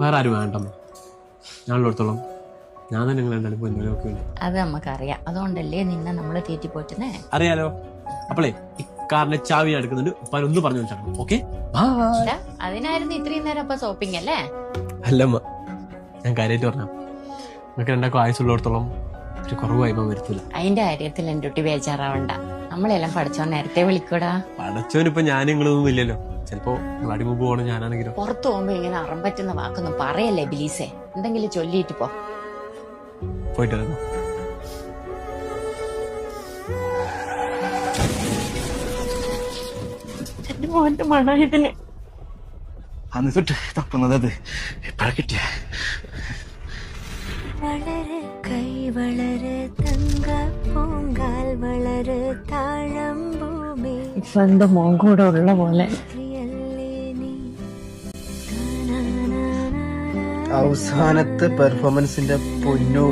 വേറെ ആരും വേണ്ടമ്മ. ഞാനുള്ളിടത്തോളം ഞാൻ തന്നെ നിങ്ങൾ എന്തായാലും പോയി നോക്കിയുള്ളൂ. അത് നമുക്കറിയാം, അതുകൊണ്ടല്ലേ നിന്നെ നമ്മള് തീറ്റി പോറ്റുന്നേ. അറിയാലോ. അപ്പോളേ ഈ കാറിന്റെ ചാവി ഞാൻ എടുക്കുന്നുണ്ട്. ഒന്ന് പറഞ്ഞു വെച്ചാൽ ഓക്കെ. അതിനായിരുന്നു ഇത്രയും നേരം അപ്പൊ ഷോപ്പിംഗ് അല്ലേ? അല്ലമ്മ, ഞാൻ കാര്യമായിട്ട് പറഞ്ഞ നിങ്ങൾക്ക് രണ്ടാക്കും ആയുസുള്ളിടത്തോളം ഒരു കുറവായി വരുത്തില്ല. അതിന്റെ കാര്യത്തിൽ എന്റെ കുട്ടി ബേജാറാവണ്ട. നമ്മളെല്ലാം പഠിച്ചോ നേരത്തെ വിളിക്കൂടാ. പഠിച്ചോനിപ്പോ ഞാൻ നിങ്ങളൊന്നും ഇല്ലല്ലോ. ചിലപ്പോ അടി മുമ്പ് പോകണം ഞാനാണെങ്കിലോ. പുറത്തു പോകുമ്പോ ഇങ്ങനെ അറം പറ്റുന്ന വാക്കൊന്നും പറയല്ലേ ബിലീസേ. എന്തെങ്കിലും ചൊല്ലിയിട്ട് പോ. പോയിട്ട് എന്റെ മോന്റെ മണ ഇതിന്. അന്ന് തൊട്ട് തപ്പുന്നത് അത് എപ്പോഴാ കിട്ടിയ? വളര് കൈ വളര് തങ്ക പൂങ്കാൽ വളര് താഴം ഭൂമി. ഇപ്പൊ എന്റെ മോൻ കൂടെ ഉള്ള പോലെ. അവസാനത്തെ പെർഫോമൻസിന്റെ പൊന്നോ